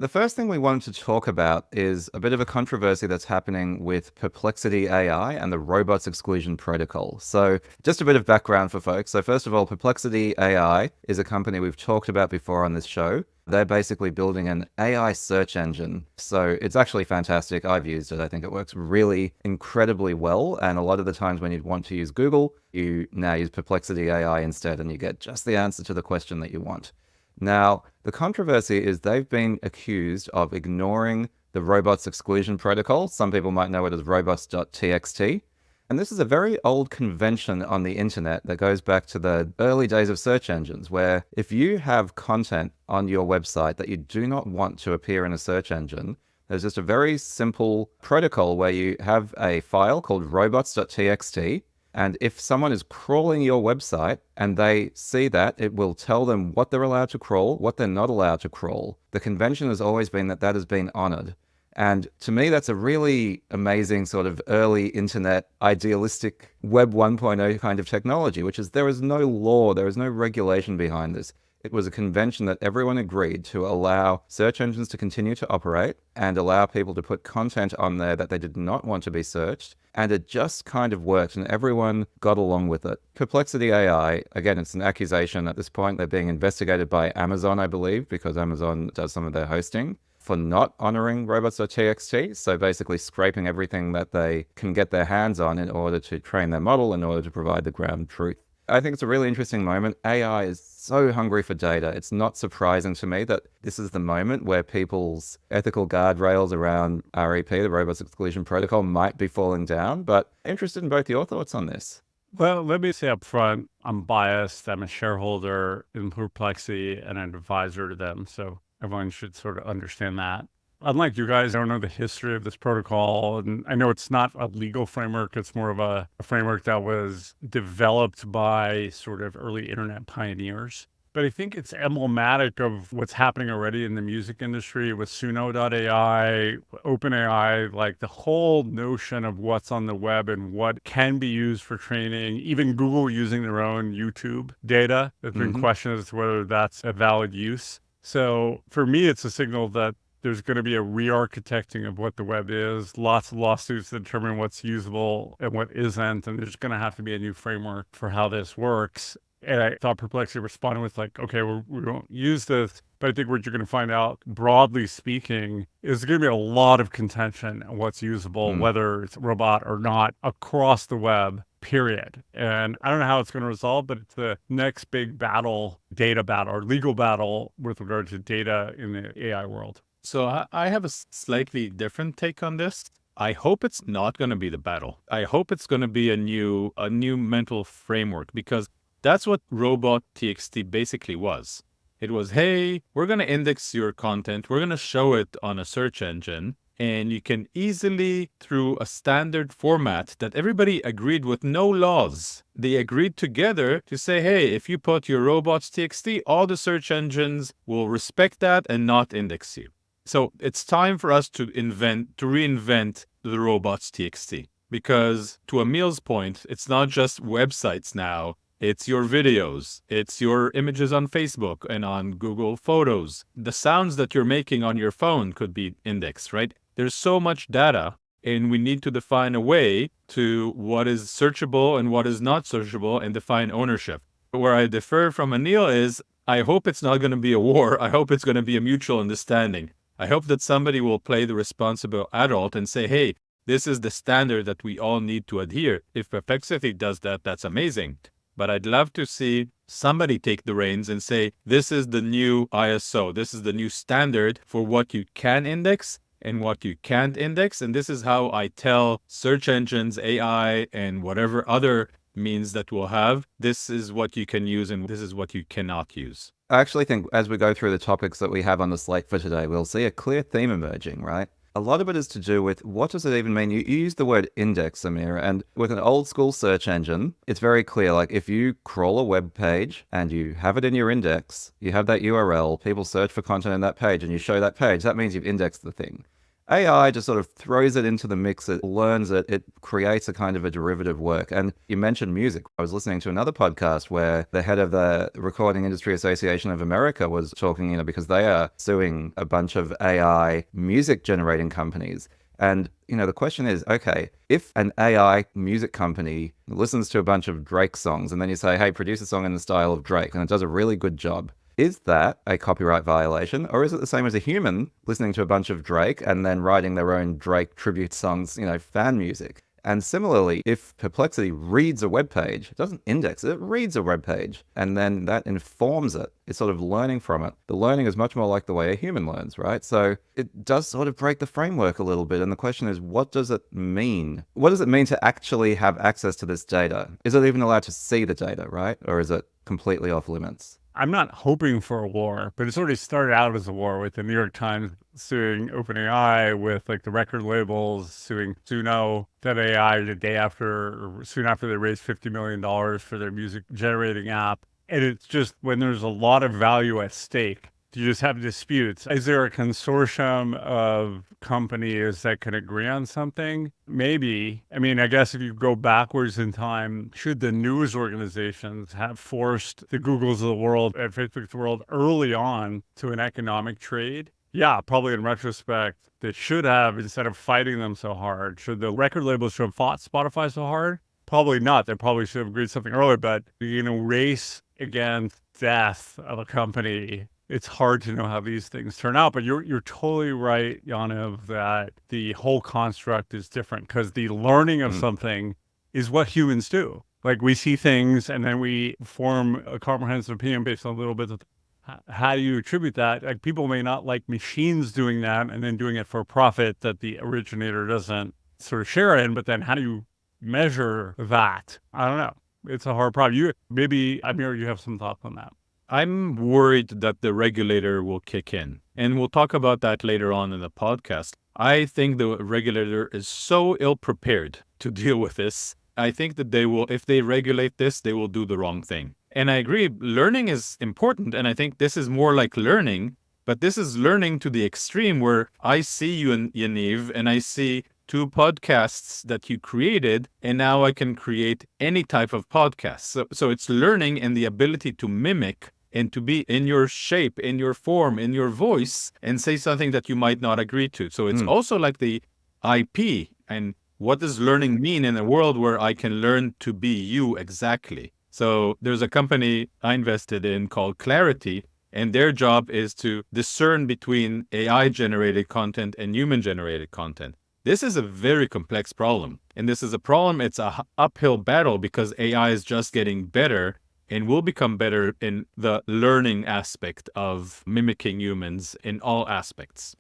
The first thing we wanted to talk about is a bit of a controversy that's happening with Perplexity.ai and the robots exclusion protocol. So just a bit of background for folks. So first of all, Perplexity.ai is a company we've talked about before on this show. They're basically building an AI search engine. So it's actually fantastic. I've used it. I think it works really incredibly well. And a lot of the times when you want to use Google, you now use Perplexity.ai instead, and you get just the answer to the question that you want. Now, the controversy is they've been accused of ignoring the robots exclusion protocol. Some people might know it as robots.txt. And this is a very old convention on the internet that goes back to the early days of search engines, where if you have content on your website that you do not want to appear in a search engine, there's just a very simple protocol where you have a file called robots.txt. And if someone is crawling your website and they see that, it will tell them what they're allowed to crawl, what they're not allowed to crawl. The convention has always been that that has been honored. And to me, that's a really amazing sort of early internet, idealistic Web 1.0 kind of technology, which is there is no law, there is no regulation behind this. It was a convention that everyone agreed to allow search engines to continue to operate and allow people to put content on there that they did not want to be searched. And it just kind of worked and everyone got along with it. Perplexity AI, again, it's an accusation at this point. They're being investigated by Amazon, I believe, because Amazon does some of their hosting, for not honoring robots.txt. So basically scraping everything that they can get their hands on in order to train their model, in order to provide the ground truth. I think it's a really interesting moment. AI is so hungry for data. It's not surprising to me that this is the moment where people's ethical guardrails around REP, the Robots Exclusion Protocol, might be falling down. But interested in both your thoughts on this. Well, let me say up front, I'm biased. I'm a shareholder in Perplexity and an advisor to them. So everyone should sort of understand that. Unlike you guys, I don't know the history of this protocol. And I know it's not a legal framework. It's more of a framework that was developed by sort of early internet pioneers. But I think it's emblematic of what's happening already in the music industry with Suno.ai, OpenAI, like the whole notion of what's on the web and what can be used for training, even Google using their own YouTube data. There's been questions as to whether that's a valid use. So for me, it's a signal that there's going to be a re-architecting of what the web is, lots of lawsuits to determine what's usable and what isn't, and there's going to have to be a new framework for how this works. And I thought Perplexity responded with like, okay, we don't use this, but I think what you're going to find out, broadly speaking, is going to be a lot of contention on what's usable, whether it's a robot or not, across the web, period. And I don't know how it's going to resolve, but it's the next big battle, data battle, or legal battle with regard to data in the AI world. So I have a slightly different take on this. I hope it's not going to be the battle. I hope it's going to be a new mental framework, because that's what robot.txt basically was. It was, hey, we're going to index your content. We're going to show it on a search engine. And you can easily, through a standard format that everybody agreed with, no laws. They agreed together to say, hey, if you put your robots.txt, all the search engines will respect that and not index you. So it's time for us to reinvent the robots.txt. Because to Emil's point, it's not just websites now. It's your videos. It's your images on Facebook and on Google Photos. The sounds that you're making on your phone could be indexed, right? There's so much data, and we need to define a way to what is searchable and what is not searchable and define ownership. Where I differ from Anil is, I hope it's not going to be a war. I hope it's going to be a mutual understanding. I hope that somebody will play the responsible adult and say, hey, this is the standard that we all need to adhere. If Perplexity does that, that's amazing. But I'd love to see somebody take the reins and say, this is the new ISO. This is the new standard for what you can index and what you can't index. And this is how I tell search engines, AI, and whatever other means that we'll have, this is what you can use and this is what you cannot use. I actually think as we go through the topics that we have on the slate for today, we'll see a clear theme emerging, right? A lot of it is to do with what does it even mean? You use the word index, Amir, and with an old school search engine, it's very clear. Like if you crawl a web page and you have it in your index, you have that URL, people search for content in that page and you show that page, that means you've indexed the thing. AI just sort of throws it into the mix. It learns it. It creates a kind of a derivative work. And you mentioned music. I was listening to another podcast where the head of the Recording Industry Association of America was talking, because they are suing a bunch of AI music generating companies. And, the question is, okay, if an AI music company listens to a bunch of Drake songs and then you say, hey, produce a song in the style of Drake, and it does a really good job, is that a copyright violation, or is it the same as a human listening to a bunch of Drake and then writing their own Drake tribute songs, fan music? And similarly, if Perplexity reads a web page, it doesn't index it, it reads a web page, and then that informs it. It's sort of learning from it. The learning is much more like the way a human learns, right? So it does sort of break the framework a little bit. And the question is, what does it mean? What does it mean to actually have access to this data? Is it even allowed to see the data, right? Or is it completely off limits? I'm not hoping for a war, but it's already started out as a war with the New York Times suing OpenAI, with like the record labels suing Suno.ai the day after, or soon after they raised $50 million for their music generating app. And it's just when there's a lot of value at stake, you just have disputes. Is there a consortium of companies that can agree on something? Maybe. I mean, I guess if you go backwards in time, should the news organizations have forced the Googles of the world and Facebook's of the world early on to an economic trade? Yeah, probably in retrospect, they should have, instead of fighting them so hard. Should the record labels have fought Spotify so hard? Probably not. They probably should have agreed something earlier, but, race against death of a company, it's hard to know how these things turn out. But you're totally right, Yaniv, that the whole construct is different, because the learning of something is what humans do. Like, we see things and then we form a comprehensive opinion based on a little bit of how do you attribute that? Like, people may not like machines doing that and then doing it for a profit that the originator doesn't sort of share in, but then how do you measure that? I don't know. It's a hard problem. Maybe, Amir, you have some thoughts on that. I'm worried that the regulator will kick in, and we'll talk about that later on in the podcast. I think the regulator is so ill-prepared to deal with this. I think that if they regulate this, they will do the wrong thing. And I agree, learning is important, and I think this is more like learning, but this is learning to the extreme where I see you, Yaniv, and I see 2 podcasts that you created, and now I can create any type of podcast. So it's learning and the ability to mimic and to be in your shape, in your form, in your voice, and say something that you might not agree to. So it's also like the IP, and what does learning mean in a world where I can learn to be you exactly? So there's a company I invested in called Clarity, and their job is to discern between AI-generated content and human-generated content. This is a very complex problem. And this is a problem, it's an uphill battle, because AI is just getting better and will become better in the learning aspect of mimicking humans in all aspects.